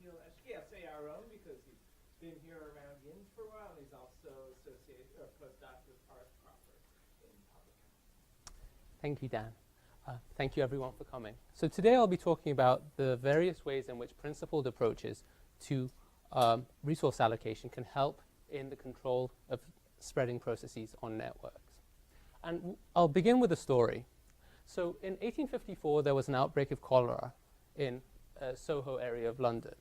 Soheil Eshghi, I'll say our own because he's been here around YINS for a while, and he's also associate or postdoc with Art Crawford in public health. Thank you, Dan. Thank you, everyone, for coming. So today I'll be talking about the various ways in which principled approaches to resource allocation can help in the control of spreading processes on networks. And I'll begin with a story. So in 1854, there was an outbreak of cholera in Soho area of London.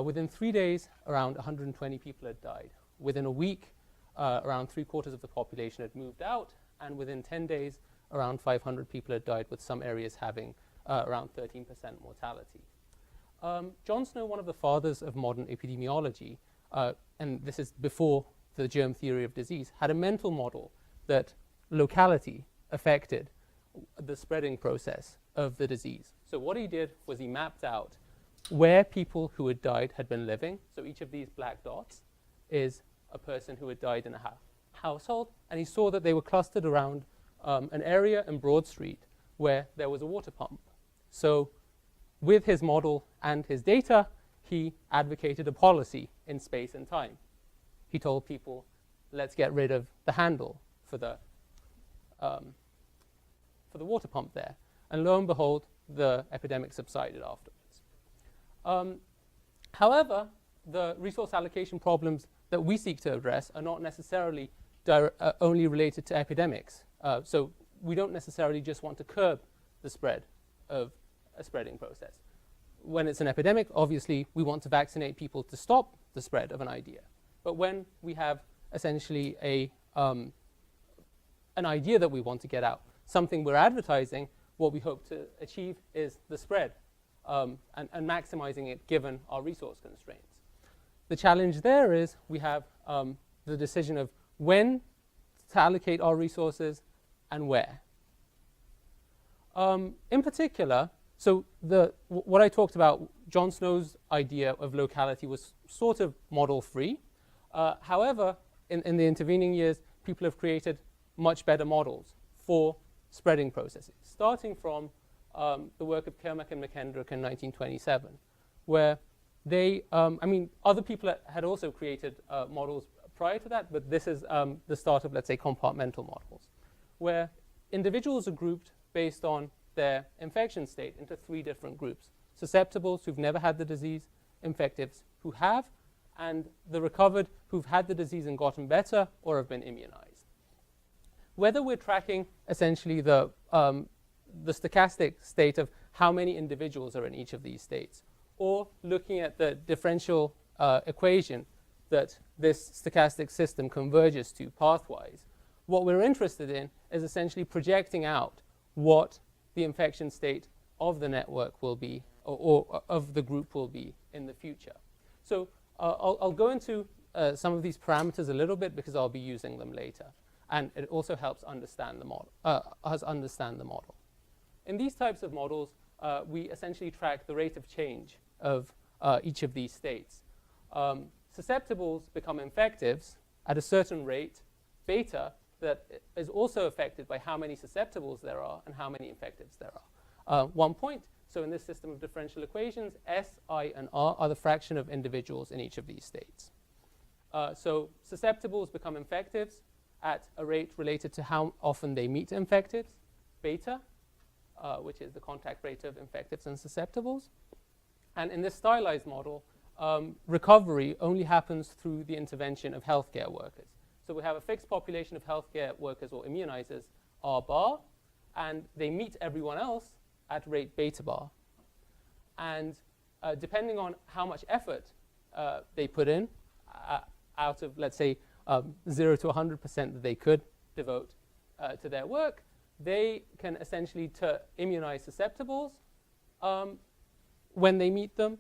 Within 3 days, around 120 people had died. Within a week, around 3/4 of the population had moved out, and within 10 days, around 500 people had died, with some areas having around 13% mortality. John Snow, one of the fathers of modern epidemiology, and this is before the germ theory of disease, had a mental model that locality affected the spreading process of the disease. So what he did was he mapped out where people who had died had been living. So each of these black dots is a person who had died in a household, and he saw that they were clustered around an area in Broad Street where there was a water pump. So with his model and his data, he advocated a policy in space and time. He told people, let's get rid of the handle for the water pump there. And lo and behold, the epidemic subsided afterwards. However, the resource allocation problems that we seek to address are not necessarily only related to epidemics. So we don't necessarily just want to curb the spread of a spreading process. When it's an epidemic, obviously, we want to vaccinate people to stop the spread of an idea. But when we have essentially an idea that we want to get out, something we're advertising, what we hope to achieve is the spread and maximizing it given our resource constraints. The challenge there is we have the decision of when to allocate our resources and where. In particular, so what I talked about, John Snow's idea of locality was sort of model-free. However, in the intervening years, people have created much better models for spreading processes, starting from the work of Kermack and McKendrick in 1927, where they, other people had also created models prior to that, but this is the start of, let's say, compartmental models, where individuals are grouped based on their infection state into 3 different groups: susceptibles who've never had the disease, infectives who have, and the recovered who've had the disease and gotten better or have been immunized. Whether we're tracking essentially the stochastic state of how many individuals are in each of these states, or looking at the differential equation that this stochastic system converges to pathwise, what we're interested in is essentially projecting out what the infection state of the network will be, or of the group will be in the future. So I'll go into some of these parameters a little bit because I'll be using them later. And it also helps understand the model. In these types of models, we essentially track the rate of change of each of these states. Susceptibles become infectives at a certain rate, beta, that is also affected by how many susceptibles there are and how many infectives there are. 1 point. So in this system of differential equations, S, I, and R are the fraction of individuals in each of these states. So susceptibles become infectives at a rate related to how often they meet infectives, beta, which is the contact rate of infectives and susceptibles. And in this stylized model, recovery only happens through the intervention of healthcare workers. So we have a fixed population of healthcare workers or immunizers, R bar, and they meet everyone else at rate beta bar. And depending on how much effort they put in, out of, let's say, 0 to 100% that they could devote to their work, they can essentially immunize susceptibles when they meet them.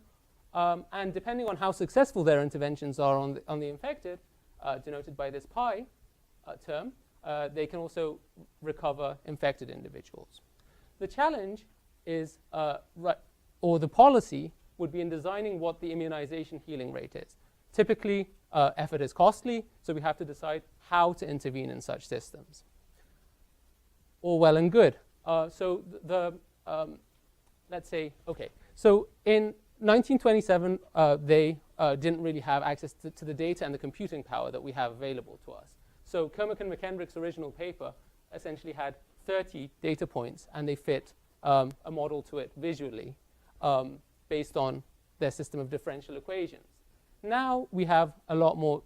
And depending on how successful their interventions are on the infected, denoted by this pi term, they can also recover infected individuals. The challenge is, or the policy would be in designing what the immunization healing rate is. Typically, effort is costly, so we have to decide how to intervene in such systems. All well and good. So let's say, okay. So in 1927, they didn't really have access to the data and the computing power that we have available to us. So Kermack and McKendrick's original paper essentially had 30 data points, and they fit a model to it visually based on their system of differential equations. Now we have a lot more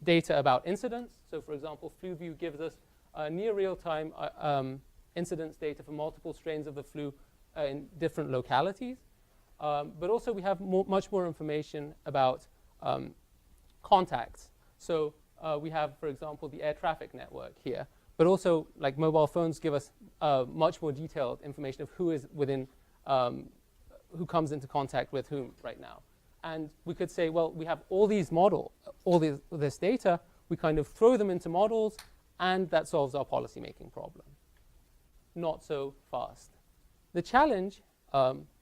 data about incidence. So for example, FluView gives us near real-time incidence data for multiple strains of the flu in different localities. But also we have much more information about contacts. So we have, for example, the air traffic network here. But also, like, mobile phones give us much more detailed information of who is within, who comes into contact with whom right now. And we could say, well, we have all these this data, we kind of throw them into models, and that solves our policymaking problem. Not so fast. The challenge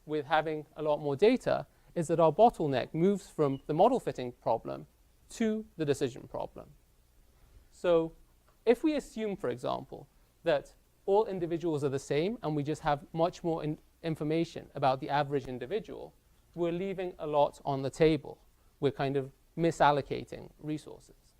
with having a lot more data is that our bottleneck moves from the model fitting problem to the decision problem. So if we assume, for example, that all individuals are the same and we just have much more information about the average individual, we're leaving a lot on the table. We're kind of misallocating resources.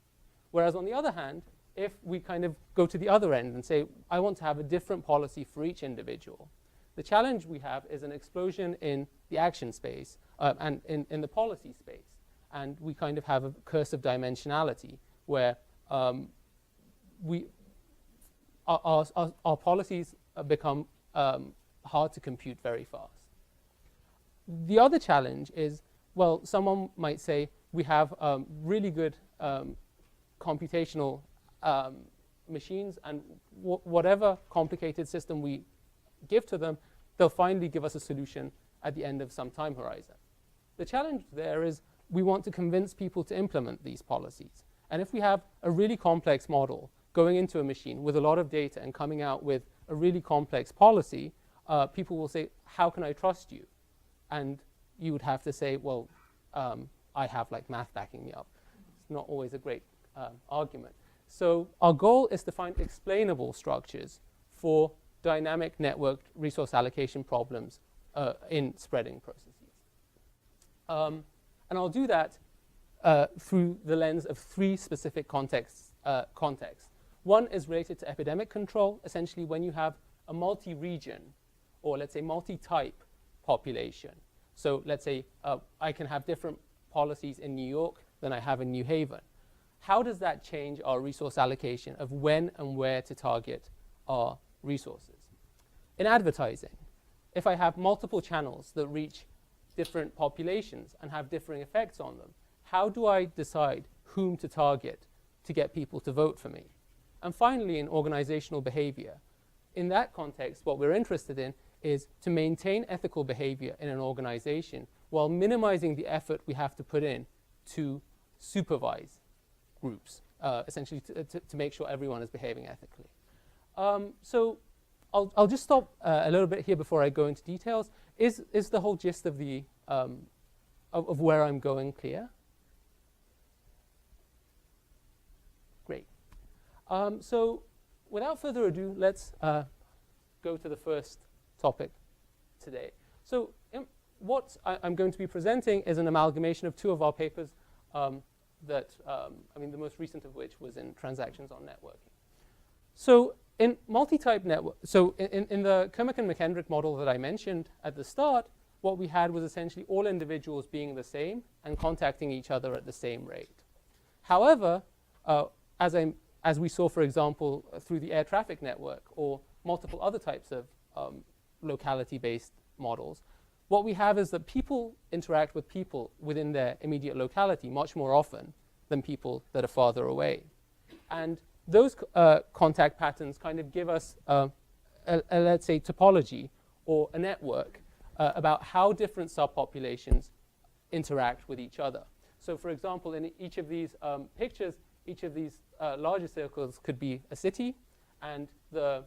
Whereas on the other hand, if we kind of go to the other end and say, I want to have a different policy for each individual, the challenge we have is an explosion in the action space and in the policy space. And we kind of have a curse of dimensionality where our policies become hard to compute very fast. The other challenge is, well, someone might say we have really good computational machines, and whatever complicated system we give to them, they'll finally give us a solution at the end of some time horizon. The challenge there is we want to convince people to implement these policies. And if we have a really complex model going into a machine with a lot of data and coming out with a really complex policy, people will say, how can I trust you? And you would have to say, well, I have like math backing me up. It's not always a great argument. So our goal is to find explainable structures for dynamic networked resource allocation problems in spreading processes. And I'll do that through the lens of three specific contexts. One is related to epidemic control, essentially when you have a multi-region, or let's say multi-type population. So let's say I can have different policies in New York than I have in New Haven. How does that change our resource allocation of when and where to target our resources? In advertising, if I have multiple channels that reach different populations and have differing effects on them, how do I decide whom to target to get people to vote for me? And finally, in organizational behavior, in that context, what we're interested in is to maintain ethical behavior in an organization while minimizing the effort we have to put in to supervise groups, essentially to make sure everyone is behaving ethically. So I'll just stop a little bit here before I go into details. Is the whole gist of the of where I'm going clear? Great. So without further ado, let's go to the first topic today. So what I'm going to be presenting is an amalgamation of two of our papers the most recent of which was in Transactions on Networking. So in multi-type network, so in the Kermack and McKendrick model that I mentioned at the start, what we had was essentially all individuals being the same and contacting each other at the same rate. However, as we saw, for example, through the air traffic network or multiple other types of locality-based models, what we have is that people interact with people within their immediate locality much more often than people that are farther away. And those contact patterns kind of give us let's say, topology or a network about how different subpopulations interact with each other. So for example, in each of these pictures, each of these larger circles could be a city, and the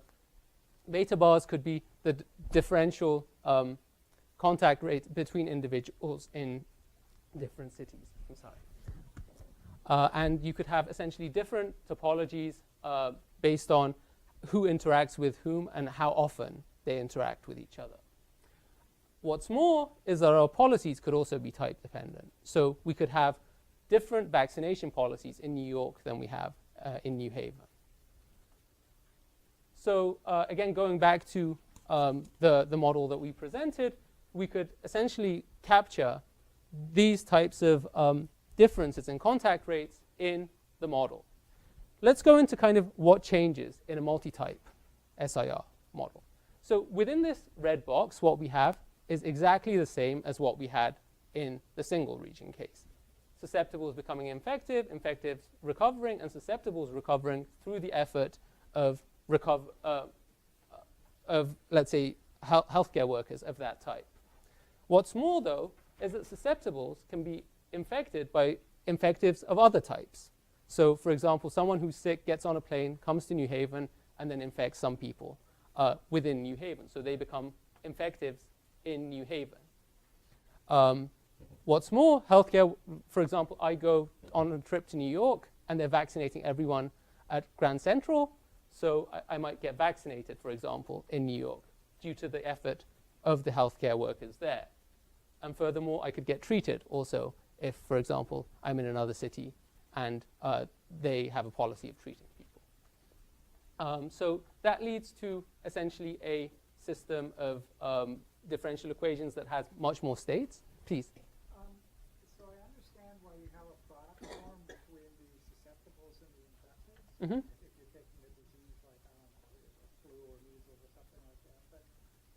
beta bars could be the differential contact rate between individuals in different cities. I'm sorry. And you could have essentially different topologies based on who interacts with whom and how often they interact with each other. What's more is that our policies could also be type dependent. So we could have different vaccination policies in New York than we have in New Haven. So again, going back to the model that we presented, we could essentially capture these types of differences in contact rates in the model. Let's go into kind of what changes in a multi-type SIR model. So within this red box, what we have is exactly the same as what we had in the single region case. Susceptibles becoming infective, infectives recovering, and susceptibles recovering through the effort of let's say, healthcare workers of that type. What's more, though, is that susceptibles can be infected by infectives of other types. So, for example, someone who's sick gets on a plane, comes to New Haven, and then infects some people within New Haven. So they become infectives in New Haven. What's more, healthcare, for example, I go on a trip to New York, and they're vaccinating everyone at Grand Central. So I might get vaccinated, for example, in New York due to the effort of the healthcare workers there. And furthermore, I could get treated also if, for example, I'm in another city and they have a policy of treating people. So that leads to essentially a system of differential equations that has much more states. Please. So I understand why you have a product form between the susceptibles and the infectives. Mm-hmm. If you're taking a disease like, I don't know, flu or measles or something like that.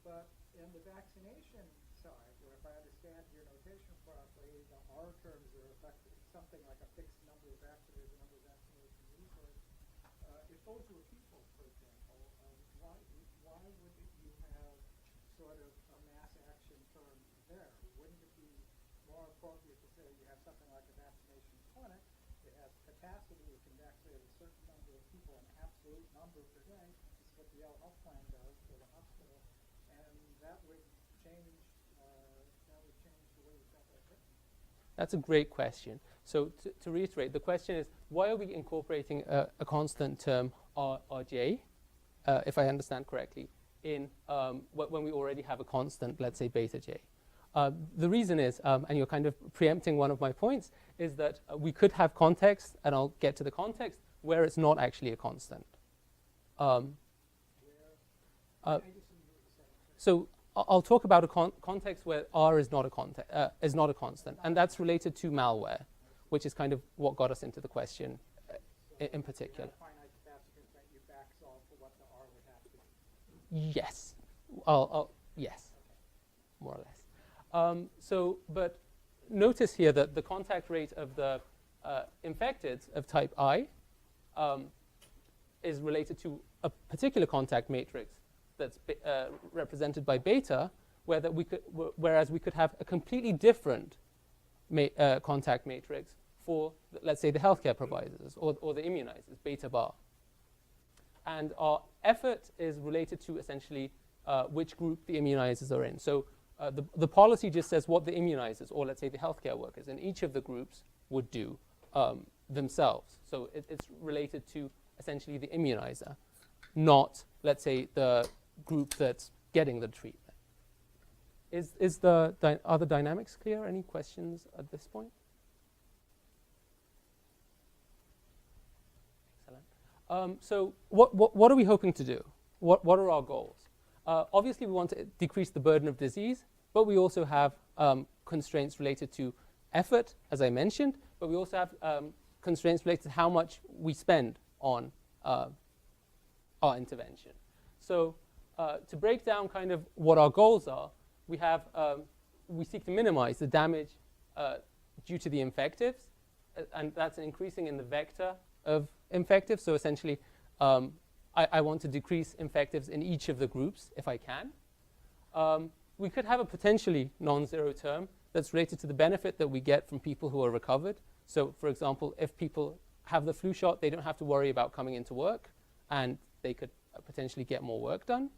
But in the vaccination side, where if I understand your notation properly, the R terms are effective, something like a fixed number of vaccinated, number of vaccination users. If those were people, for example, why would you have sort of a mass action term there? Wouldn't it be more appropriate to say you have something like a vaccination clinic that has capacity, it can vaccinate a certain number of people, an absolute number per day? This is what the Yale Health Plan does for the hospital, and that would change the way you've got that written. That's a great question. So to reiterate, the question is, why are we incorporating a constant term, Rj, if I understand correctly, in when we already have a constant, let's say beta j? The reason is, and you're kind of preempting one of my points, is that we could have context, and I'll get to the context, where it's not actually a constant. So I'll talk about a context where R is not a constant, and that's related to malware, which is kind of what got us into the question in particular. Finite capacitors that you back solve for what the R would have to be. Yes, yes, more or less. But notice here that the contact rate of the infected of type I is related to a particular contact matrix that's represented by beta, whereas we could have a completely different contact matrix for, let's say, the healthcare providers or the immunizers, beta bar. And our effort is related to essentially which group the immunizers are in. So the policy just says what the immunizers, or let's say the healthcare workers in each of the groups would do themselves. So it's related to essentially the immunizer, not, let's say, the group that's getting the treatment. Are the dynamics clear? Any questions at this point? Excellent. So what are we hoping to do? What are our goals? Obviously, we want to decrease the burden of disease, but we also have constraints related to effort, as I mentioned, but we also have constraints related to how much we spend on our intervention. So to break down kind of what our goals are, we seek to minimize the damage due to the infectives, and that's increasing in the vector of infectives. So essentially, I want to decrease infectives in each of the groups if I can. We could have a potentially non-zero term that's related to the benefit that we get from people who are recovered. So for example, if people have the flu shot, they don't have to worry about coming into work, and they could potentially get more work done.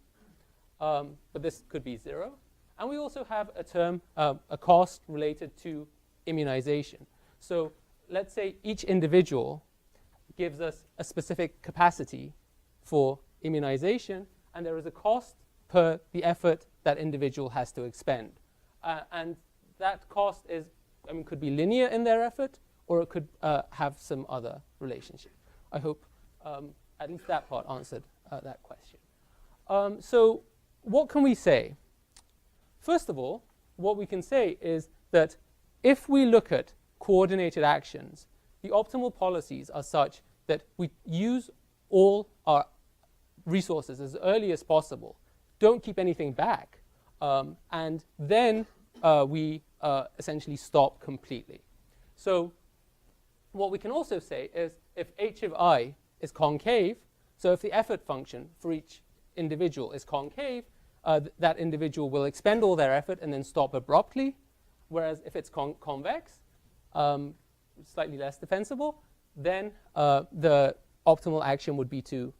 But this could be zero. And we also have a term, a cost related to immunization. So let's say each individual gives us a specific capacity for immunization, and there is a cost per the effort that individual has to expend. And that cost is, could be linear in their effort, or it could have some other relationship. I hope at least that part answered that question. So what can we say? First of all, what we can say is that if we look at coordinated actions, the optimal policies are such that we use all our resources as early as possible, don't keep anything back, and then we essentially stop completely. So what we can also say is if h of I is concave, so if the effort function for each individual is concave, that individual will expend all their effort and then stop abruptly, whereas if it's convex, slightly less defensible, then the optimal action would be to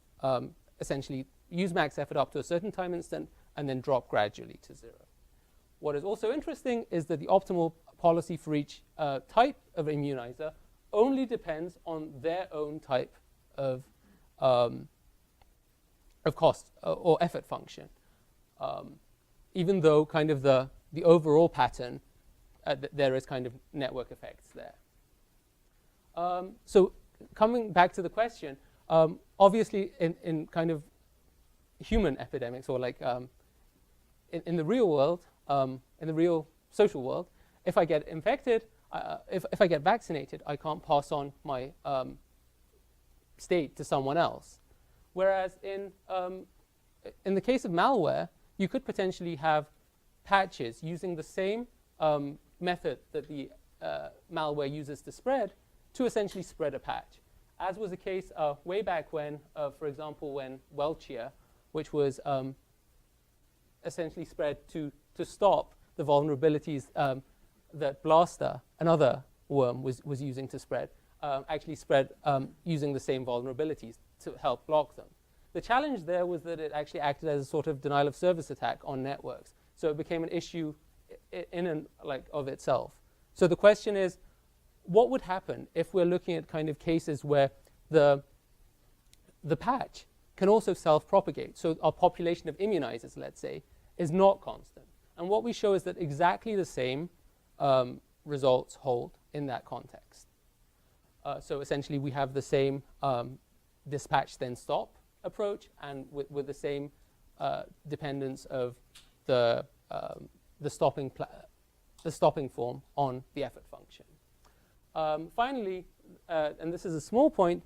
essentially use max effort up to a certain time instant and then drop gradually to 0. What is also interesting is that the optimal policy for each type of immunizer only depends on their own type of cost or effort function, even though kind of the overall pattern, there is kind of network effects there. So coming back to the question, obviously in kind of human epidemics, or like in the real world, in the real social world, if I get infected, if I get vaccinated, I can't pass on my state to someone else. Whereas in the case of malware, you could potentially have patches using the same method that the malware uses to spread to essentially spread a patch, as was the case way back when, for example, when Welchia, which was essentially spread to stop the vulnerabilities that Blaster, another worm, was using to spread, actually spread using the same vulnerabilities to help block them. The challenge there was that it actually acted as a sort of denial of service attack on networks. So it became an issue in and of itself. So the question is, what would happen if we're looking at kind of cases where the patch can also self-propagate? So our population of immunizers, let's say, is not constant. And what we show is that exactly the same results hold in that context. So essentially, we have the same dispatch then stop approach, and with the same dependence of the stopping form on the effort function. Finally, and this is a small point,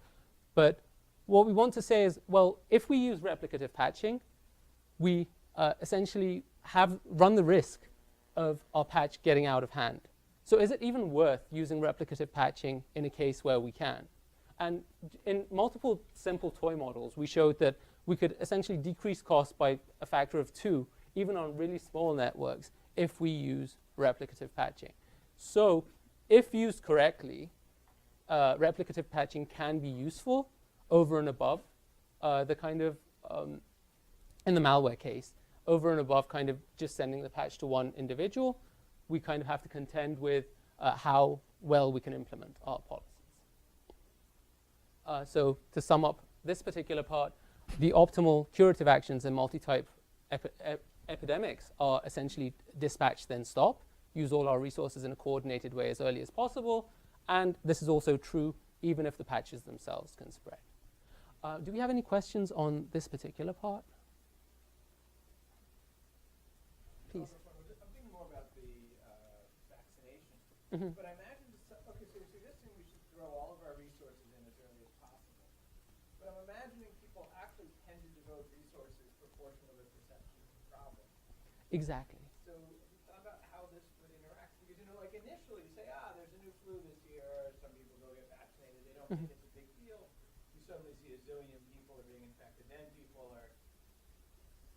but what we want to say is, well, if we use replicative patching, we essentially run the risk of our patch getting out of hand. So is it even worth using replicative patching in a case where we can? And in multiple simple toy models, we showed that we could essentially decrease costs by a factor of 2, even on really small networks, if we use replicative patching. So if used correctly, replicative patching can be useful over and above the kind of, in the malware case, over and above kind of just sending the patch to one individual. We kind of have to contend with how well we can implement our policies. So to sum up this particular part, the optimal curative actions in multi-type epidemics are essentially dispatch then stop, use all our resources in a coordinated way as early as possible, and this is also true even if the patches themselves can spread. Do we have any questions on this particular part? Please. I'm thinking more about the vaccination. Mm-hmm. But I imagine, okay, so you're suggesting we should throw all of our resources in as early as possible. But I'm imagining people actually tend to devote resources proportional to their perception of the problem. Exactly. So have you thought about how this would interact? Because, like initially you say, there's a new flu this year, some people go get vaccinated, they don't think it's a big deal. You suddenly see a zillion people are being infected, then people are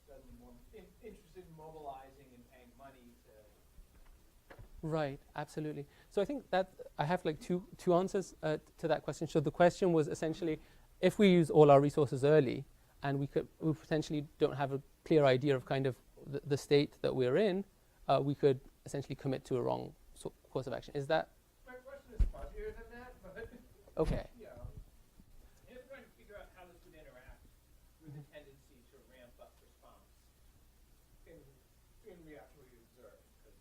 suddenly more interested in mobilizing and paying money to... Right, absolutely. So I think that I have like two answers to that question. So the question was essentially, if we use all our resources early and we potentially don't have a clear idea of kind of the state that we're in, we could essentially commit to a wrong course of action. Is that? My question is fuzzier than that, but... Okay. If we're trying to figure out how this would interact with the tendency to ramp up response, we actually observe? 'Cause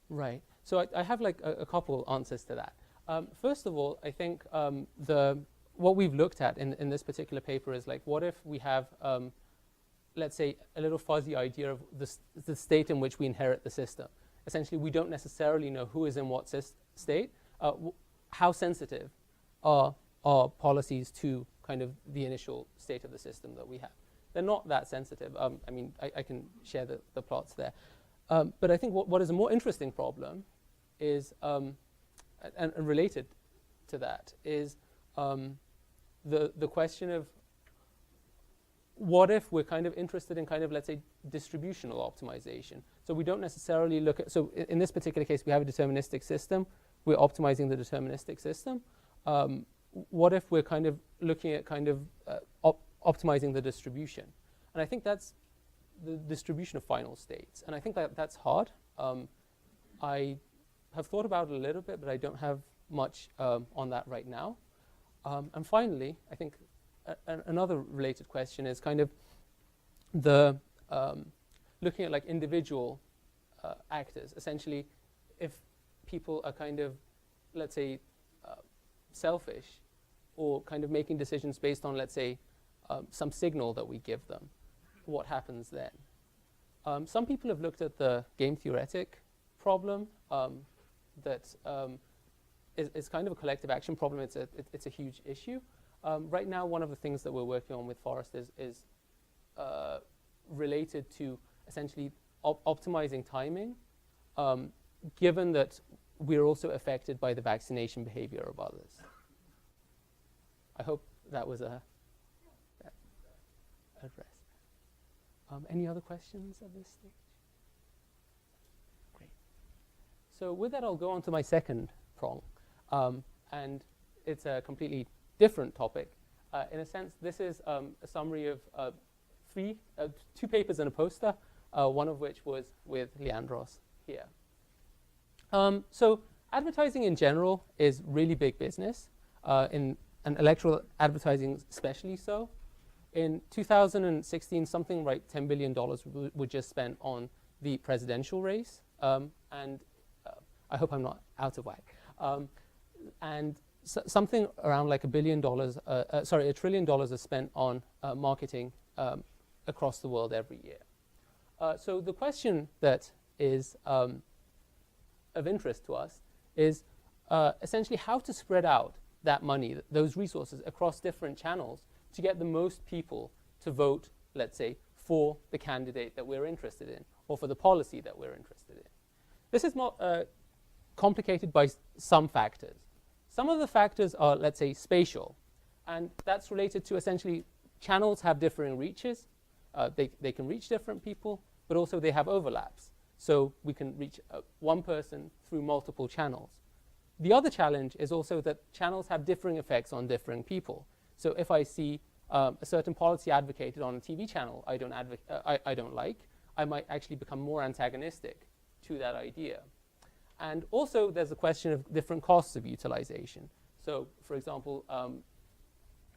Right. So I have like a couple answers to that. First of all, I think what we've looked at in this particular paper is like, what if we have, let's say, a little fuzzy idea of the state in which we inherit the system. Essentially, we don't necessarily know who is in what state. How sensitive are policies to kind of the initial state of the system that we have? They're not that sensitive. I mean, I can share the plots there. But I think what is a more interesting problem is, and related to that, is the question of what if we're kind of interested in kind of, let's say, distributional optimization. So we don't necessarily look at, so in this particular case, we have a deterministic system. We're optimizing the deterministic system. What if we're kind of looking at kind of optimizing the distribution? And I think that's the distribution of final states. And I think that's hard. I have thought about it a little bit, but I don't have much on that right now. And finally, I think another related question is kind of the looking at like individual actors. Essentially, if people are kind of, let's say, selfish or kind of making decisions based on, let's say, some signal that we give them, what happens then? Some people have looked at the game theoretic problem that is kind of a collective action problem. It's a huge issue. Right now, one of the things that we're working on with Forrest is related to essentially optimizing timing, given that we're also affected by the vaccination behavior of others. I hope that was addressed. Any other questions at this stage? Great. So with that, I'll go on to my second prong. And it's a completely different topic. In a sense, this is a summary of two papers and a poster, one of which was with Leandros here. So advertising in general is really big business, and electoral advertising especially so. In 2016, something like $10 billion were just spent on the presidential race, and I hope I'm not out of whack. And something around like $1 trillion is spent on marketing across the world every year. So the question that is of interest to us is essentially how to spread out that money, those resources across different channels to get the most people to vote, let's say, for the candidate that we're interested in or for the policy that we're interested in. This is more complicated by some factors. Some of the factors are, let's say, spatial, and that's related to essentially channels have differing reaches. They can reach different people, but also they have overlaps. So we can reach one person through multiple channels. The other challenge is also that channels have differing effects on differing people. So if I see a certain policy advocated on a TV channel I don't like, I might actually become more antagonistic to that idea. And also there's a question of different costs of utilization. So for example,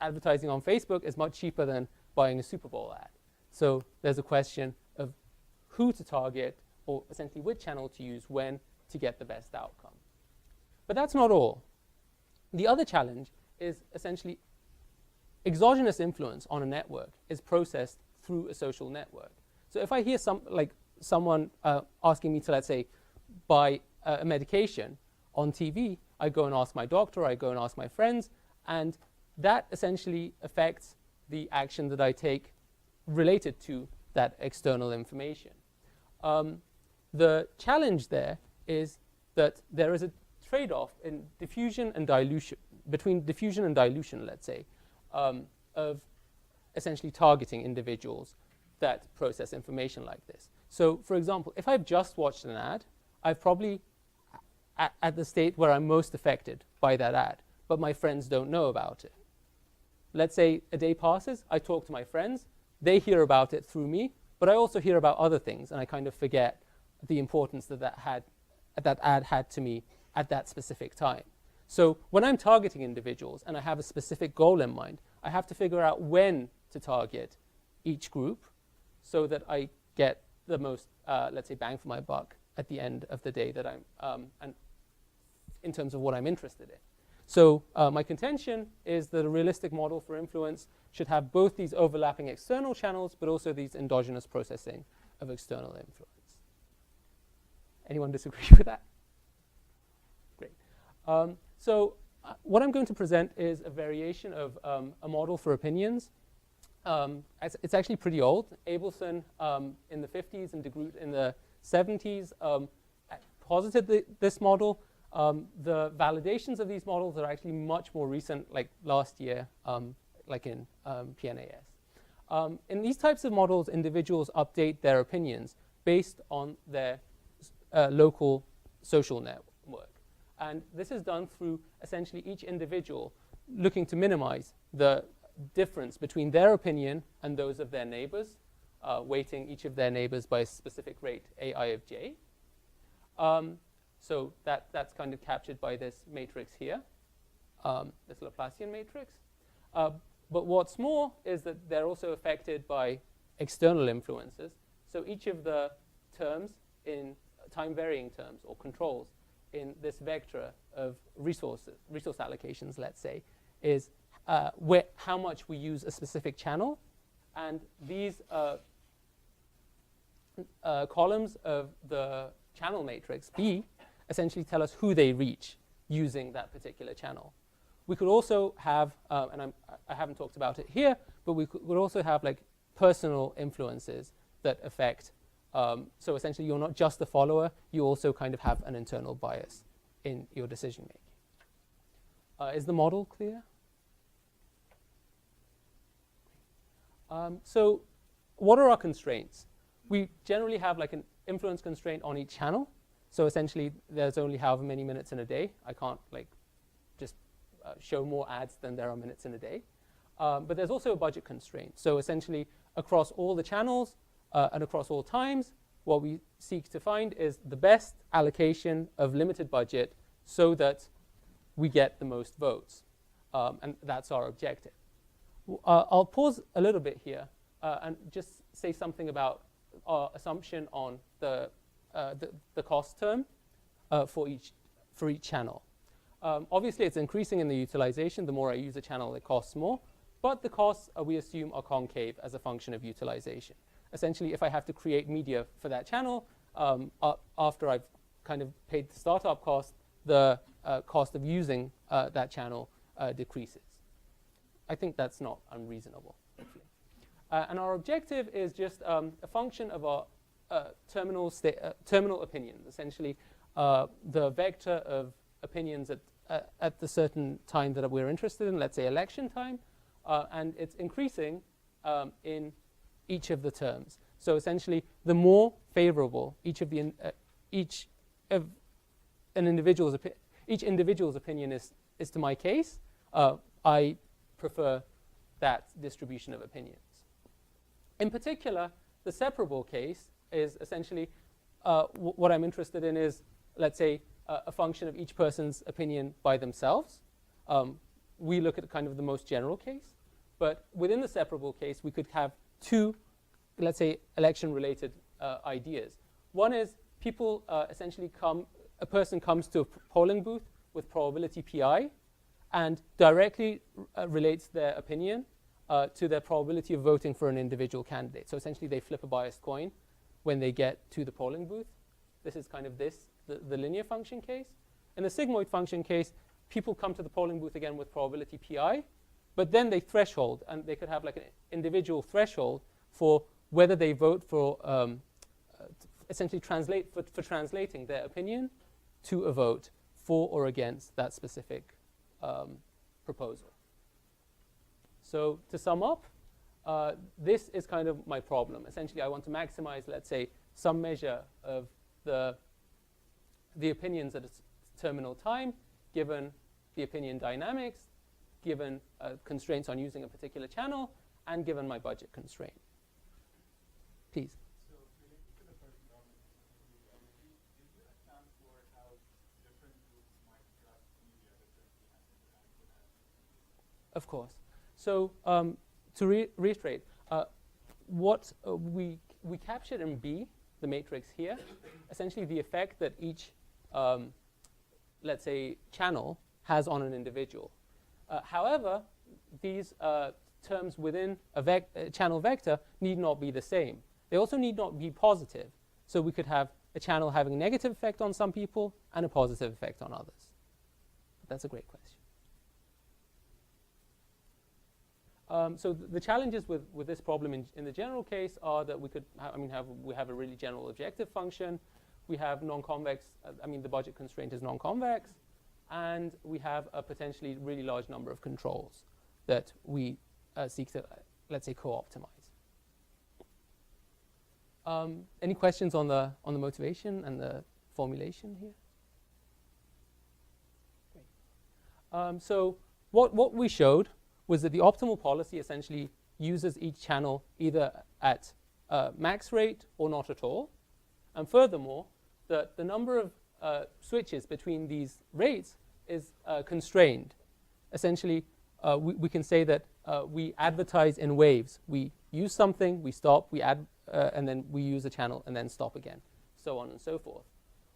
advertising on Facebook is much cheaper than buying a Super Bowl ad. So there's a question of who to target or essentially which channel to use when to get the best outcome. But that's not all. The other challenge is essentially exogenous influence on a network is processed through a social network. So if I hear someone asking me to, let's say, buy a medication on TV, I go and ask my doctor, I go and ask my friends, and that essentially affects the action that I take related to that external information. The challenge there is that there is a trade-off in diffusion and dilution, between diffusion and dilution, let's say, of essentially targeting individuals that process information like this. So, for example, if I've just watched an ad, I've probably at the state where I'm most affected by that ad, but my friends don't know about it. Let's say a day passes, I talk to my friends, they hear about it through me, but I also hear about other things, and I kind of forget the importance that ad had to me at that specific time. So when I'm targeting individuals and I have a specific goal in mind, I have to figure out when to target each group so that I get the most, let's say, bang for my buck at the end of the day that and in terms of what I'm interested in. So my contention is that a realistic model for influence should have both these overlapping external channels, but also these endogenous processing of external influence. Anyone disagree with that? Great. So what I'm going to present is a variation of a model for opinions. It's actually pretty old. Abelson in the 50s and de Groot in the 70s posited this model. The validations of these models are actually much more recent, like last year, like in PNAS. In these types of models, individuals update their opinions based on their local social network. And this is done through essentially each individual looking to minimize the difference between their opinion and those of their neighbors, weighting each of their neighbors by a specific rate, AI of j. So that's kind of captured by this matrix here, this Laplacian matrix. But what's more is that they're also affected by external influences. So each of the terms in time-varying terms or controls in this vector of resource allocations, let's say, is how much we use a specific channel. And these columns of the channel matrix B essentially tell us who they reach using that particular channel. We could also have, and I haven't talked about it here, but we could also have like personal influences that affect. So essentially, you're not just a follower; you also kind of have an internal bias in your decision making. Is the model clear? So what are our constraints? We generally have like an influence constraint on each channel. So essentially, there's only however many minutes in a day. I can't like just show more ads than there are minutes in a day. But there's also a budget constraint. So essentially, across all the channels and across all times, what we seek to find is the best allocation of limited budget so that we get the most votes. And that's our objective. I'll pause a little bit here and just say something about our assumption on the cost term for each channel. Obviously, it's increasing in the utilization. The more I use a channel, it costs more. But the costs, we assume, are concave as a function of utilization. Essentially, if I have to create media for that channel, after I've kind of paid the startup cost, the cost of using that channel decreases. I think that's not unreasonable, hopefully. And our objective is just a function of our terminal opinions, essentially the vector of opinions at the certain time that we're interested in, let's say election time, and it's increasing in each of the terms. So essentially, the more favorable each individual's opinion is to my case, I prefer that distribution of opinions. In particular, the separable case is essentially what I'm interested in is, let's say, a function of each person's opinion by themselves. We look at kind of the most general case. But within the separable case, we could have two, let's say, election-related ideas. One is people essentially a person comes to a polling booth with probability pi and directly relates their opinion to their probability of voting for an individual candidate. So essentially, they flip a biased coin when they get to the polling booth. This is kind of the linear function case. In the sigmoid function case, people come to the polling booth again with probability pi, but then they threshold, and they could have like an individual threshold for whether they vote for, essentially for translating their opinion to a vote for or against that specific proposal. So to sum up, this is kind of my problem. Essentially, I want to maximize, let's say, some measure of the opinions at a terminal time, given the opinion dynamics, given constraints on using a particular channel, and given my budget constraint. Please. So related to the first problem, did you account for how different groups might grasp media differently and interact with that? Of course. So to reiterate, what we captured in B the matrix here, essentially the effect that each, let's say, channel has on an individual. However, these terms within a channel vector need not be the same. They also need not be positive. So we could have a channel having a negative effect on some people and a positive effect on others. But that's a great question. So the challenges with this problem in the general case are that we could we have a really general objective function. We have non-convex, the budget constraint is non-convex, and we have a potentially really large number of controls that we seek to, let's say, co-optimize. Any questions on the motivation and the formulation here? Great. So what we showed was that the optimal policy essentially uses each channel either at max rate or not at all. And furthermore, that the number of switches between these rates is constrained. Essentially, we can say that we advertise in waves. We use something, we stop, we add, and then we use a channel and then stop again, so on and so forth.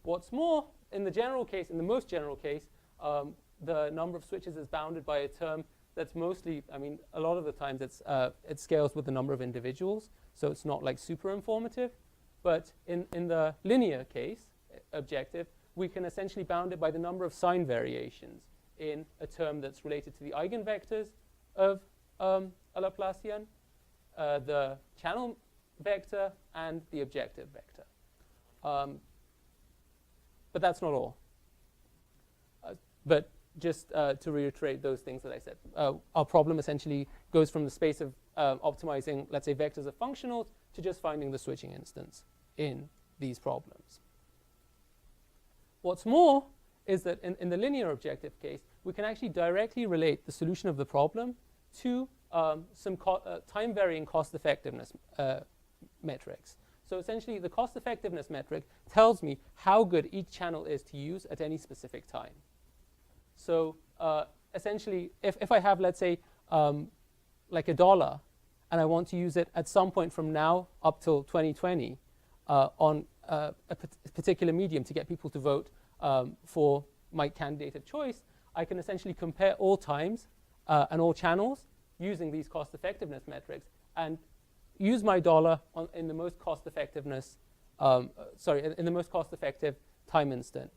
What's more, in the general case, in the most general case, the number of switches is bounded by a term that's mostly, a lot of the times it scales with the number of individuals, so it's not like super informative. But in the linear case, objective, we can essentially bound it by the number of sign variations in a term that's related to the eigenvectors of a Laplacian, the channel vector, and the objective vector. But that's not all. But just to reiterate those things that I said, our problem essentially goes from the space of optimizing, let's say, vectors of functionals to just finding the switching instance in these problems. What's more is that in the linear objective case, we can actually directly relate the solution of the problem to some time-varying cost-effectiveness metrics. So essentially, the cost-effectiveness metric tells me how good each channel is to use at any specific time. So essentially, if I have, let's say, like $1, and I want to use it at some point from now up till 2020 on a particular medium to get people to vote for my candidate of choice, I can essentially compare all times and all channels using these cost-effectiveness metrics and use my dollar in the most cost-effectiveness, in the most cost-effective time instant.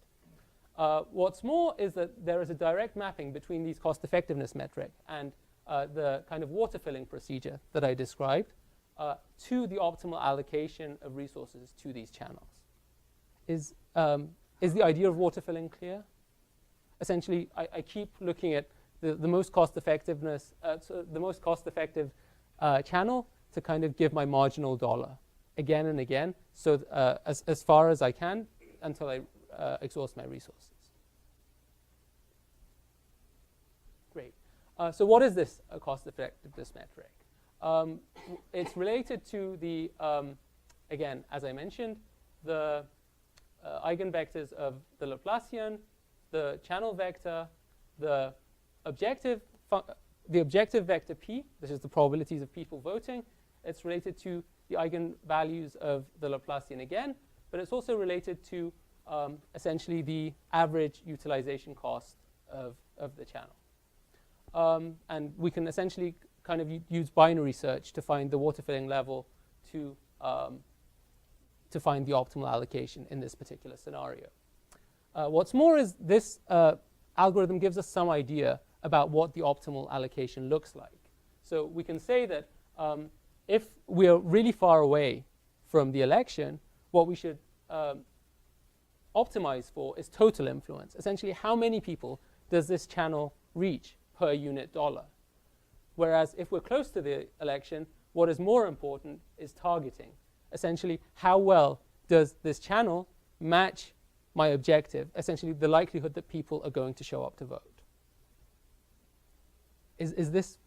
What's more is that there is a direct mapping between these cost-effectiveness metric and the kind of water filling procedure that I described to the optimal allocation of resources to these channels. Is the idea of water filling clear? Essentially, I keep looking at the most cost-effectiveness, the most cost-effective channel to kind of give my marginal dollar again and again, so as far as I can until I exhaust my resources. Great. So what is this cost-effectiveness metric? It's related to the, again, as I mentioned, the eigenvectors of the Laplacian, the channel vector, the objective vector P, this is the probabilities of people voting. It's related to the eigenvalues of the Laplacian again, but it's also related to essentially the average utilization cost of the channel. And we can essentially kind of use binary search to find the water filling level to find the optimal allocation in this particular scenario. What's more is this algorithm gives us some idea about what the optimal allocation looks like. So we can say that if we are really far away from the election, what we should optimize for is total influence. Essentially, how many people does this channel reach per unit dollar? Whereas if we're close to the election, what is more important is targeting. Essentially, how well does this channel match my objective, essentially the likelihood that people are going to show up to vote. Is this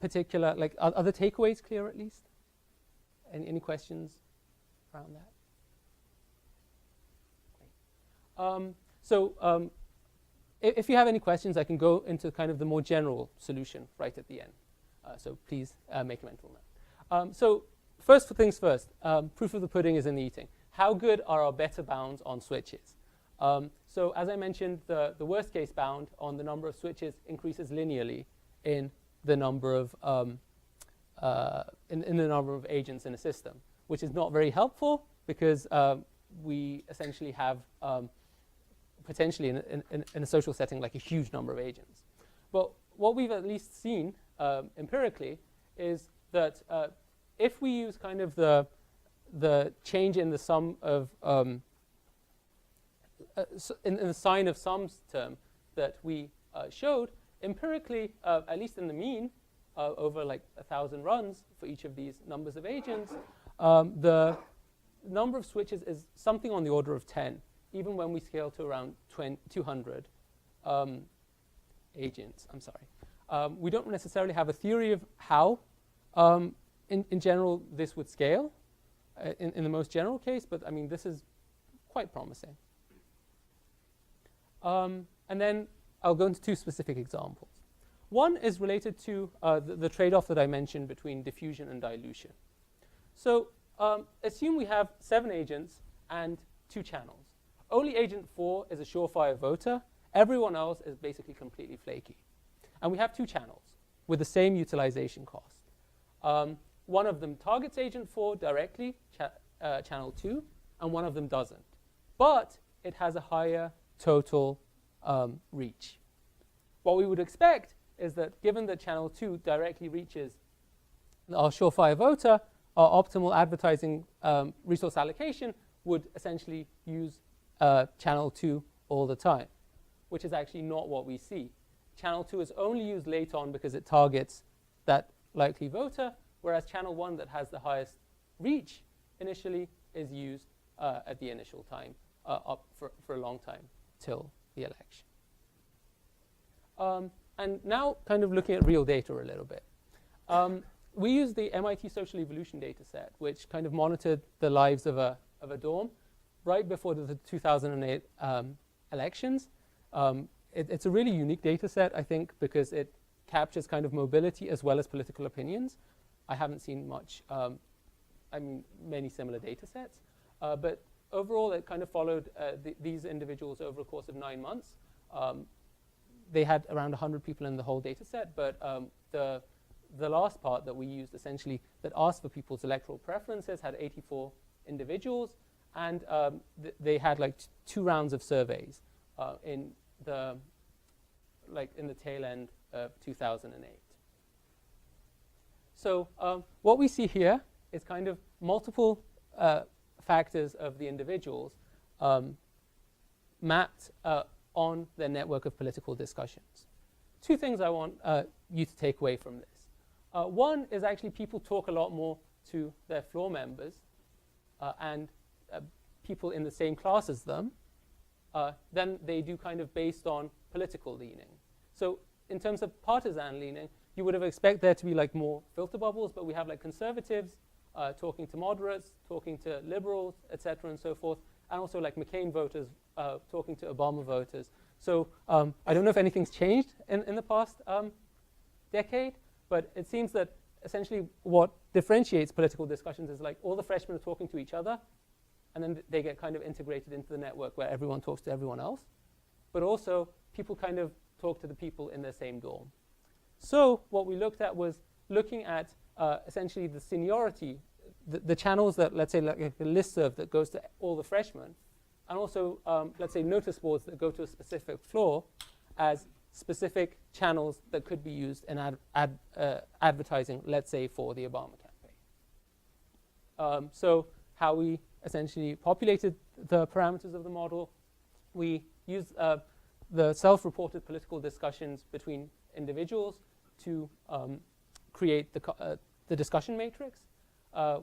particular, like, are the takeaways clear at least? Any questions around that? Great. If you have any questions, I can go into kind of the more general solution right at the end. So please make a mental note. So first things first, proof of the pudding is in the eating. How good are our better bounds on switches? So as I mentioned, the worst case bound on the number of switches increases linearly in the number of in the number of agents in a system, which is not very helpful because we essentially have potentially in a social setting like a huge number of agents. But what we've at least seen empirically is that if we use kind of the change in the sum of in the sign of sums term that we showed empirically, at least in the mean, over like 1,000 runs for each of these numbers of agents, the number of switches is something on the order of 10, even when we scale to around 200 agents. I'm sorry. We don't necessarily have a theory of how, in general, this would scale in the most general case, but I mean, this is quite promising. And then I'll go into two specific examples. One is related to the trade-off that I mentioned between diffusion and dilution. So assume we have 7 agents and 2 channels. Only agent 4 is a surefire voter. Everyone else is basically completely flaky. And we have 2 channels with the same utilization cost. One of them targets agent 4 directly, channel 2, and one of them doesn't. But it has a higher total reach. What we would expect is that given that channel 2 directly reaches our surefire voter, our optimal advertising resource allocation would essentially use channel 2 all the time, which is actually not what we see. Channel 2 is only used late on because it targets that likely voter, whereas channel 1 that has the highest reach initially is used at the initial time up for a long time till the election. And now kind of looking at real data a little bit. We use the MIT Social Evolution data set, which kind of monitored the lives of a dorm right before the 2008 elections. It's a really unique data set, I think, because it captures kind of mobility as well as political opinions. I haven't seen much, many similar data sets. But overall, it kind of followed these individuals over a course of 9 months. They had around 100 people in the whole data set, but the last part that we used essentially that asked for people's electoral preferences had 84 individuals, and they had like 2 rounds of surveys in the tail end of 2008. So what we see here is kind of multiple factors of the individuals mapped on their network of political discussions. 2 things I want you to take away from this. One is actually people talk a lot more to their floor members and people in the same class as them than they do kind of based on political leaning. So in terms of partisan leaning, you would have expected there to be like more filter bubbles, but we have like conservatives talking to moderates, talking to liberals, et cetera, and so forth, and also like McCain voters talking to Obama voters. So I don't know if anything's changed in the past decade, but it seems that essentially what differentiates political discussions is like all the freshmen are talking to each other, and then they get kind of integrated into the network where everyone talks to everyone else. But also people kind of talk to the people in their same dorm. So what we looked at was looking at essentially the seniority, the channels that, let's say, like a listserv that goes to all the freshmen, and also, let's say, notice boards that go to a specific floor as specific channels that could be used in advertising, let's say, for the Obama campaign. So how we essentially populated the parameters of the model, we used the self-reported political discussions between individuals to create the discussion matrix.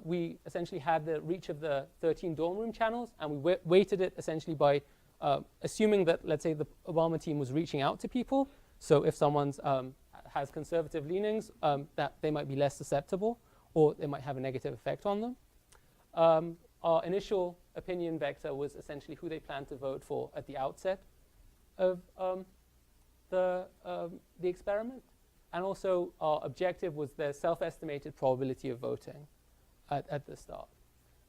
We essentially had the reach of the 13 dorm room channels, and we weighted it essentially by assuming that, let's say, the Obama team was reaching out to people. So if someone has conservative leanings, that they might be less susceptible, or it might have a negative effect on them. Our initial opinion vector was essentially who they planned to vote for at the outset of the experiment. And also our objective was their self-estimated probability of voting. at the start.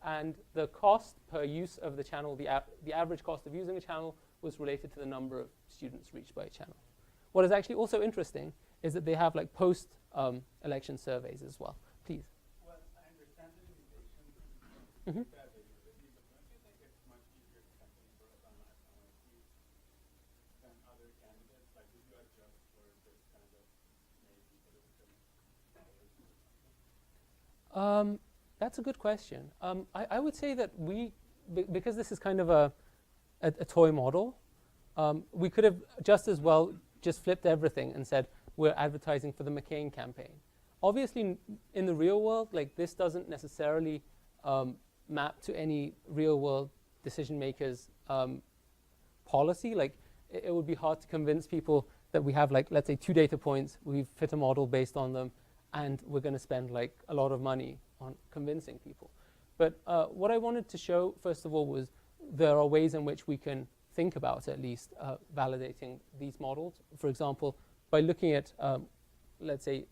And the cost per use of the channel, the average cost of using a channel, was related to the number of students reached by a channel. What is actually also interesting is that they have like post-election surveys as well. Please. Well, I understand the limitations Mm-hmm. of the availability, but don't you think it's much easier to campaign for a minority than other candidates? Like, would you adjust for this kind of maybe political bias or something? That's a good question. I would say that because this is kind of a toy model, we could have just as well just flipped everything and said we're advertising for the McCain campaign. Obviously, in the real world, like this doesn't necessarily map to any real world decision makers' policy. Like it would be hard to convince people that we have like, let's say 2 data points, we've fit a model based on them, and we're going to spend like a lot of money on convincing people. But what I wanted to show, first of all, was there are ways in which we can think about at least validating these models. For example, by looking at, let's say,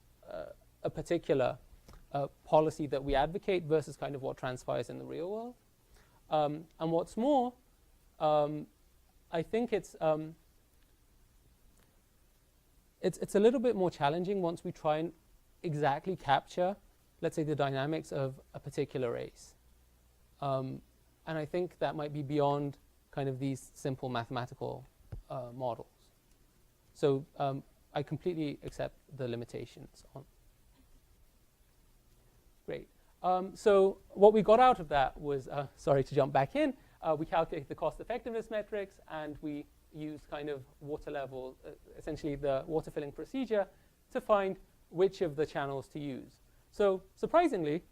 a particular policy that we advocate versus kind of what transpires in the real world. And what's more, I think it's a little bit more challenging once we try and exactly capture, let's say, the dynamics of a particular race. And I think that might be beyond kind of these simple mathematical models. So I completely accept the limitations on. Great. So what we got out of that was, sorry to jump back in, we calculated the cost effectiveness metrics, and we used kind of water level, essentially the water filling procedure, to find which of the channels to use. So surprisingly,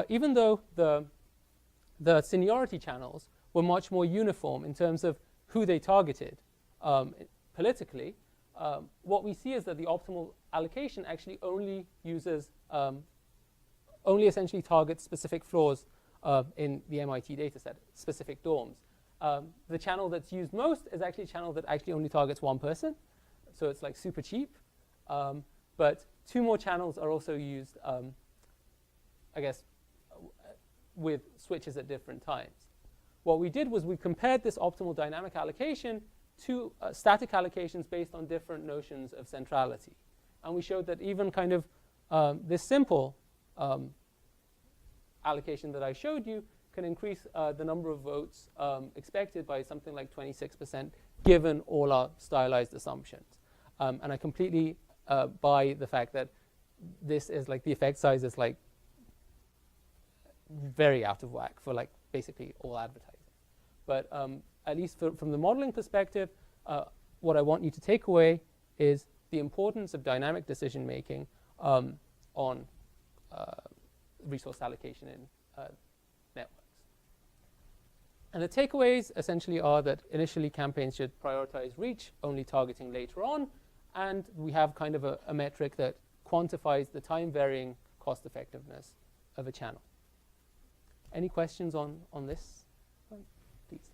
even though the seniority channels were much more uniform in terms of who they targeted politically, what we see is that the optimal allocation actually only uses, only essentially targets specific floors in the MIT dataset, specific dorms. The channel that's used most is actually a channel that actually only targets one person, so it's like super cheap. But 2 more channels are also used, I guess, with switches at different times. What we did was we compared this optimal dynamic allocation to static allocations based on different notions of centrality. And we showed that even kind of this simple allocation that I showed you can increase the number of votes expected by something like 26%, given all our stylized assumptions. And I completely buy the fact that this is like the effect size is like very out of whack for like basically all advertising. But at least from the modeling perspective, what I want you to take away is the importance of dynamic decision making on resource allocation in networks. And the takeaways essentially are that initially campaigns should prioritize reach, only targeting later on, and we have kind of a metric that quantifies the time varying cost effectiveness of a channel. Any questions on this? Please.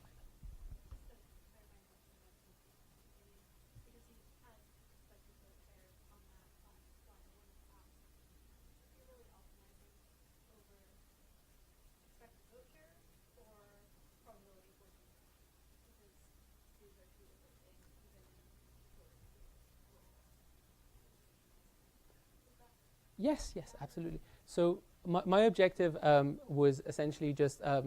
Yes, absolutely. So my objective was essentially just a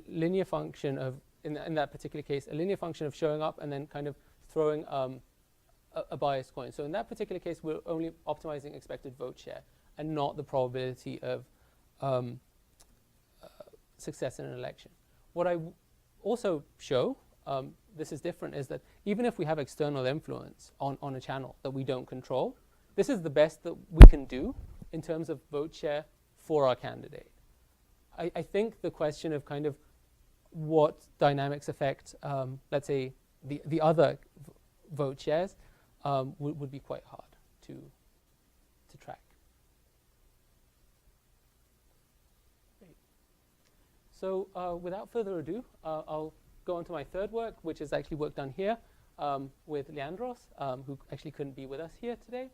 linear function of, in that particular case, a linear function of showing up and then kind of throwing a biased coin. So in that particular case, we're only optimizing expected vote share and not the probability of success in an election. What I also show, this is different, is that even if we have external influence on a channel that we don't control, this is the best that we can do in terms of vote share for our candidate. I think the question of kind of what dynamics affect, let's say, the other vote shares would be quite hard to track. Great. So without further ado, I'll go on to my third work, which is actually work done here with Leandros, who actually couldn't be with us here today.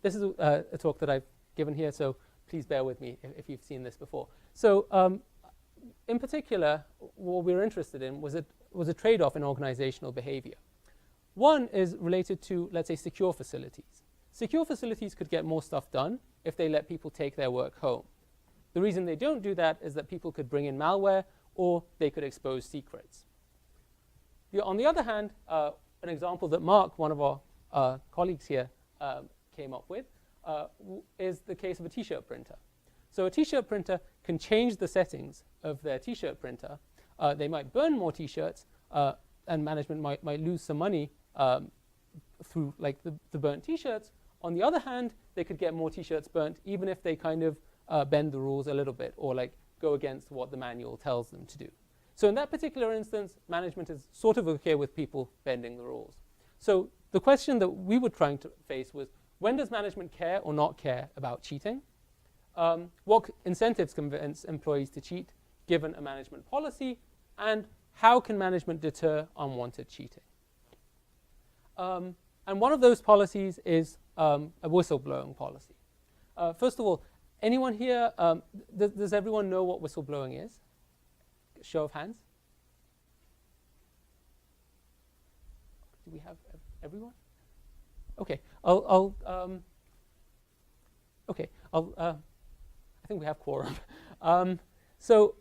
This is a talk that I've given here. So please bear with me if you've seen this before. So in particular, what we were interested in was a trade-off in organizational behavior. One is related to, let's say, secure facilities. Secure facilities could get more stuff done if they let people take their work home. The reason they don't do that is that people could bring in malware or they could expose secrets. On the other hand, an example that Mark, one of our colleagues here, came up with is the case of a t-shirt printer. So a t-shirt printer can change the settings of their t-shirt printer. They might burn more t-shirts, and management might lose some money through like the burnt t-shirts. On the other hand, they could get more t-shirts burnt even if they kind of bend the rules a little bit or like go against what the manual tells them to do. So in that particular instance, management is sort of okay with people bending the rules. So the question that we were trying to face was, when does management care or not care about cheating? What incentives convince employees to cheat given a management policy? And how can management deter unwanted cheating? And one of those policies is a whistleblowing policy. First of all, anyone here, does everyone know what whistleblowing is? Show of hands. Do we have everyone? Okay, I think we have quorum. So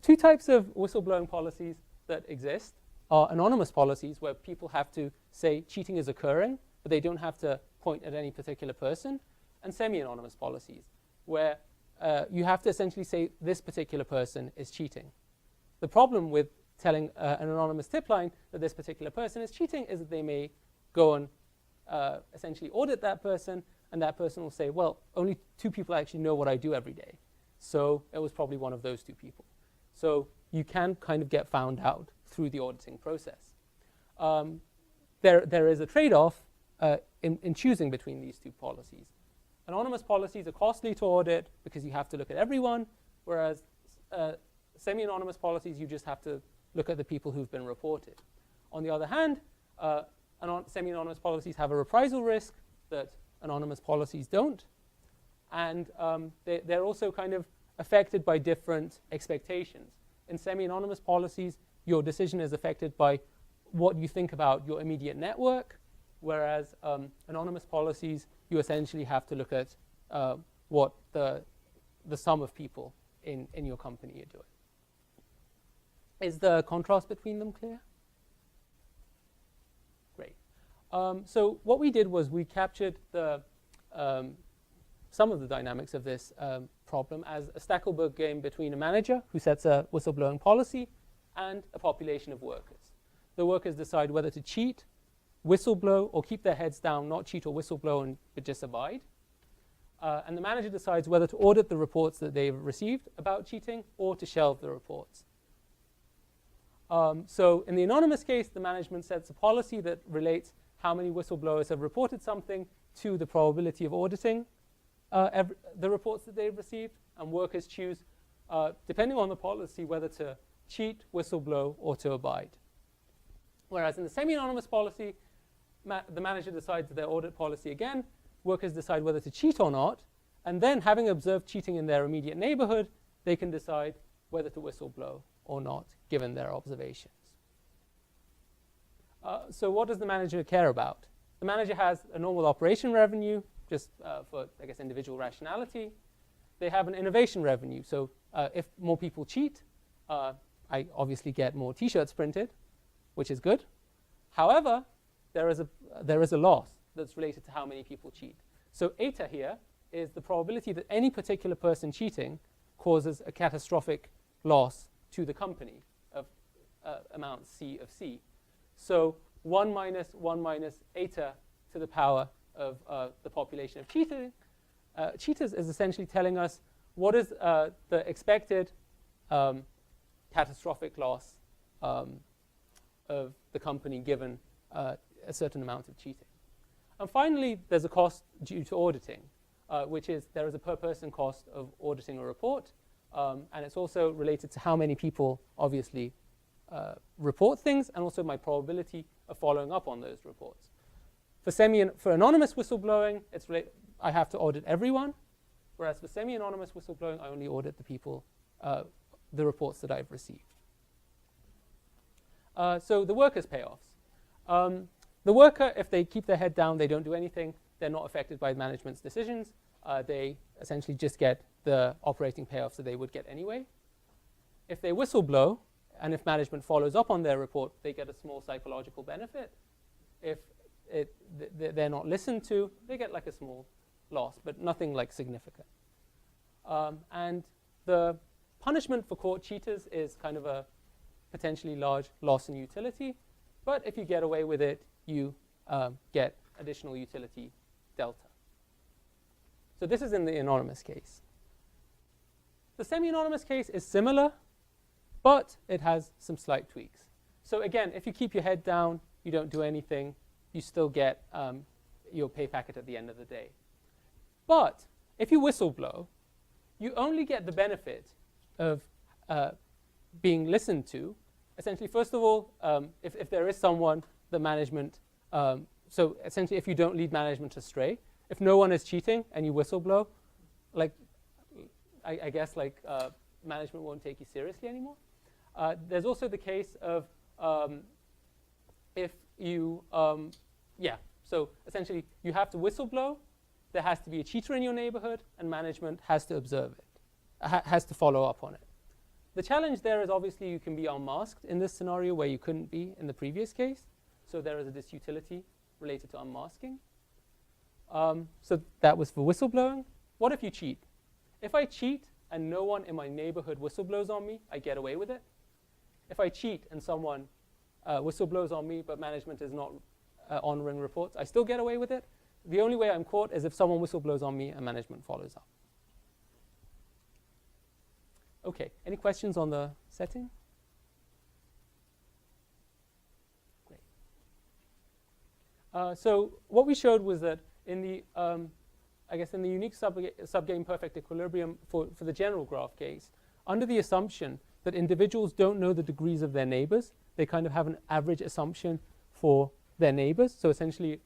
two types of whistleblowing policies that exist are anonymous policies where people have to say cheating is occurring, but they don't have to point at any particular person, and semi-anonymous policies where you have to essentially say this particular person is cheating. The problem with telling an anonymous tip line that this particular person is cheating is that they may go and essentially audit that person, and that person will say, well, only 2 people actually know what I do every day. So it was probably one of those 2 people. So you can kind of get found out through the auditing process. There is a trade-off in choosing between these 2 policies. Anonymous policies are costly to audit because you have to look at everyone, whereas semi-anonymous policies, you just have to look at the people who've been reported. On the other hand, semi-anonymous policies have a reprisal risk that anonymous policies don't. And they're also kind of affected by different expectations. In semi-anonymous policies, your decision is affected by what you think about your immediate network, whereas anonymous policies, you essentially have to look at what the sum of people in your company are doing. Is the contrast between them clear? Great. So what we did was we captured some of the dynamics of this problem as a Stackelberg game between a manager who sets a whistleblowing policy and a population of workers. The workers decide whether to cheat, whistleblow, or keep their heads down, not cheat or whistleblow, but just abide. And the manager decides whether to audit the reports that they've received about cheating or to shelve the reports. So in the anonymous case, the management sets a policy that relates how many whistleblowers have reported something to the probability of auditing the reports that they've received, and workers choose, depending on the policy, whether to cheat, whistleblow, or to abide. Whereas in the semi-anonymous policy, the manager decides their audit policy again, workers decide whether to cheat or not, and then having observed cheating in their immediate neighborhood, they can decide whether to whistleblow or not, given their observations. So what does the manager care about? The manager has a normal operation revenue, just for, I guess, individual rationality. They have an innovation revenue. So if more people cheat, I obviously get more t-shirts printed, which is good. However, there is a loss that's related to how many people cheat. So eta here is the probability that any particular person cheating causes a catastrophic loss to the company of amount C of C. So 1 minus eta to the power of the population of cheaters is essentially telling us what is the expected catastrophic loss of the company given a certain amount of cheating. And finally, there's a cost due to auditing, which is there is a per person cost of auditing a report, and it's also related to how many people obviously report things, and also my probability of following up on those reports. For anonymous whistleblowing, I have to audit everyone, Whereas for semi-anonymous whistleblowing, I only audit the people, the reports that I've received. So the workers' payoffs. The worker, if they keep their head down, they don't do anything, they're not affected by management's decisions. They essentially just get the operating payoffs that they would get anyway. If they whistleblow, and if management follows up on their report, they get a small psychological benefit. If they're not listened to, they get like a small loss, but nothing like significant. And the punishment for court cheaters is kind of a potentially large loss in utility, but if you get away with it, you get additional utility delta. So this is in the anonymous case. The semi-anonymous case is similar, but it has some slight tweaks. So again, if you keep your head down, you don't do anything, you still get your pay packet at the end of the day. But if you whistleblow, you only get the benefit of being listened to. Essentially, first of all, if there is someone, the management, so essentially if you don't lead management astray, if no one is cheating and you whistleblow, like I guess like management won't take you seriously anymore. There's also the case of if you, so essentially you have to whistleblow, there has to be a cheater in your neighborhood, and management has to observe it, has to follow up on it. The challenge there is obviously you can be unmasked in this scenario where you couldn't be in the previous case. So there is a disutility related to unmasking. So that was for whistleblowing. What if you cheat? If I cheat and no one in my neighborhood whistleblows on me, I get away with it. If I cheat and someone whistleblows on me but management is not honoring reports, I still get away with it. The only way I'm caught is if someone whistleblows on me and management follows up. Okay, any questions on the setting? Great. So what we showed was that in the, I guess in the unique subgame perfect equilibrium for the general graph case, under the assumption that individuals don't know the degrees of their neighbors, they kind of have an average assumption for their neighbors. So essentially,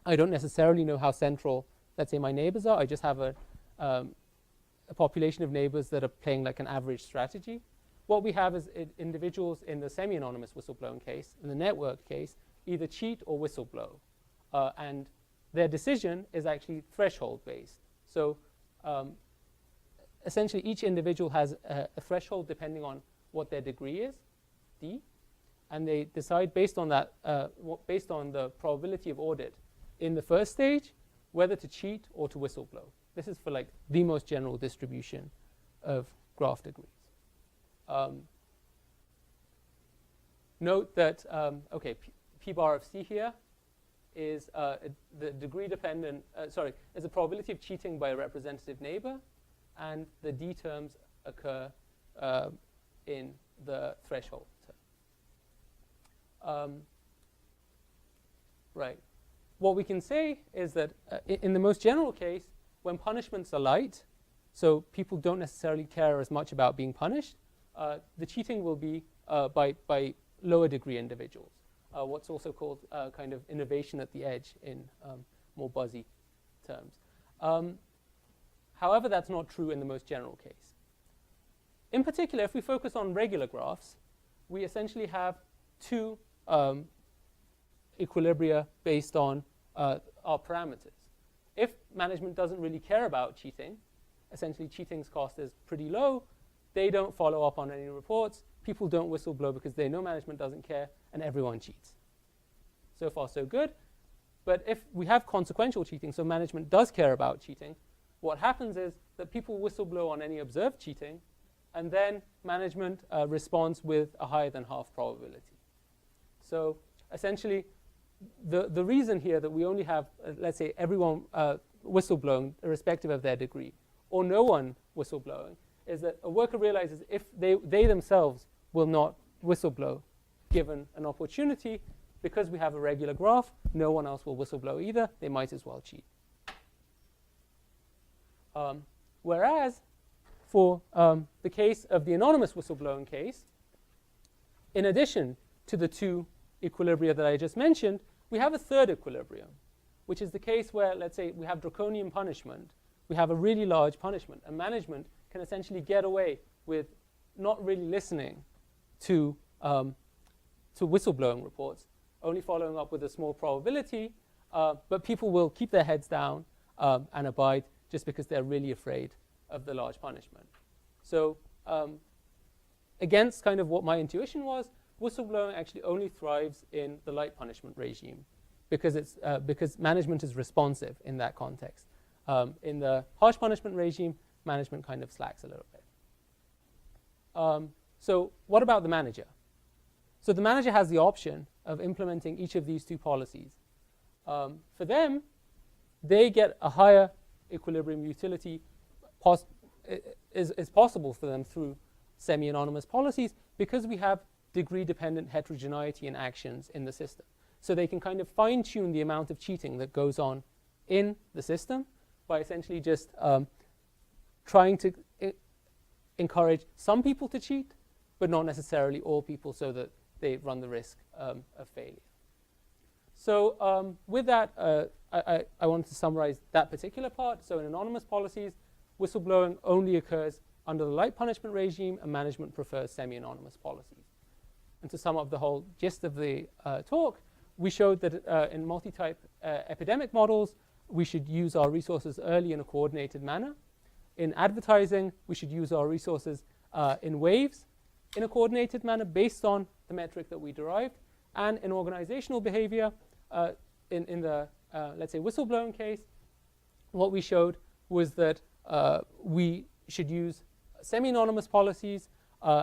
I don't necessarily know how central, let's say, my neighbors are. I just have a population of neighbors that are playing like an average strategy. What we have is individuals in the semi-anonymous whistleblowing case, in the network case, either cheat or whistleblow. And their decision is actually threshold-based. So essentially, each individual has a threshold depending on what their degree is, D, and they decide based on that, based on the probability of audit in the first stage, whether to cheat or to whistleblow. This is for like the most general distribution of graph degrees. Note that, okay, P bar of C here is the degree dependent, is the probability of cheating by a representative neighbor, and the D terms occur in the threshold term. Right. What we can say is that in the most general case, when punishments are light, so people don't necessarily care as much about being punished, the cheating will be by lower degree individuals. What's also called kind of innovation at the edge in more buzzy terms. However, that's not true in the most general case. In particular, if we focus on regular graphs, we essentially have two equilibria based on our parameters. If management doesn't really care about cheating, essentially cheating's cost is pretty low, they don't follow up on any reports, people don't whistleblow because they know management doesn't care, and everyone cheats. So far, so good. But if we have consequential cheating, so management does care about cheating, what happens is that people whistleblow on any observed cheating, and then management responds with a higher than half probability. So essentially, the reason here that we only have, let's say, everyone whistleblowing irrespective of their degree, or no one whistleblowing, is that a worker realizes if they themselves will not whistleblow given an opportunity, because we have a regular graph, no one else will whistleblow either, they might as well cheat. Whereas for the case of the anonymous whistleblowing case, in addition to the two equilibria that I just mentioned, we have a third equilibrium, which is the case where, let's say, we have draconian punishment. we have a really large punishment. And management can essentially get away with not really listening to whistleblowing reports, only following up with a small probability, but people will keep their heads down and abide just because they're really afraid of the large punishment. So against kind of what my intuition was, whistleblowing actually only thrives in the light punishment regime because management is responsive in that context. In the harsh punishment regime, management kind of slacks a little bit. So what about the manager? So the manager has the option of implementing each of these two policies. For them, they get a higher equilibrium utility is possible for them through semi-anonymous policies because we have degree-dependent heterogeneity in actions in the system. So they can kind of fine-tune the amount of cheating that goes on in the system by essentially just trying to encourage some people to cheat, but not necessarily all people, so that they run the risk of failure. So with that, I wanted to summarize that particular part. So in anonymous policies, whistleblowing only occurs under the light punishment regime, and management prefers semi-anonymous policies. And to sum up the whole gist of the talk, we showed that in multi-type epidemic models, we should use our resources early in a coordinated manner. In advertising, we should use our resources in waves in a coordinated manner based on the metric that we derived. And in organizational behavior, in the, let's say, whistleblowing case, what we showed was that we should use semi-anonymous policies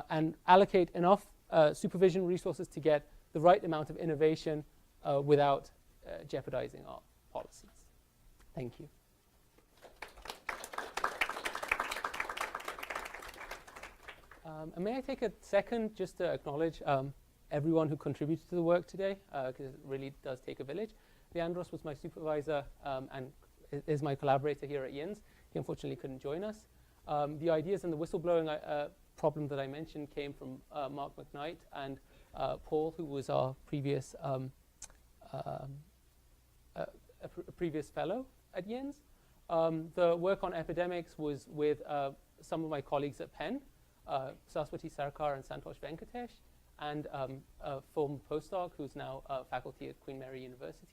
and allocate enough supervision resources to get the right amount of innovation without jeopardizing our policies. Thank you. And may I take a second just to acknowledge everyone who contributed to the work today, because it really does take a village. Leandros was my supervisor and is my collaborator here at YINS. He unfortunately couldn't join us. The ideas in the whistleblowing problem that I mentioned came from Mark McKnight and Paul, who was our previous previous fellow at YINS. The work on epidemics was with some of my colleagues at Penn, Saraswati Sarkar and Santosh Venkatesh, and a former postdoc who's now faculty at Queen Mary University.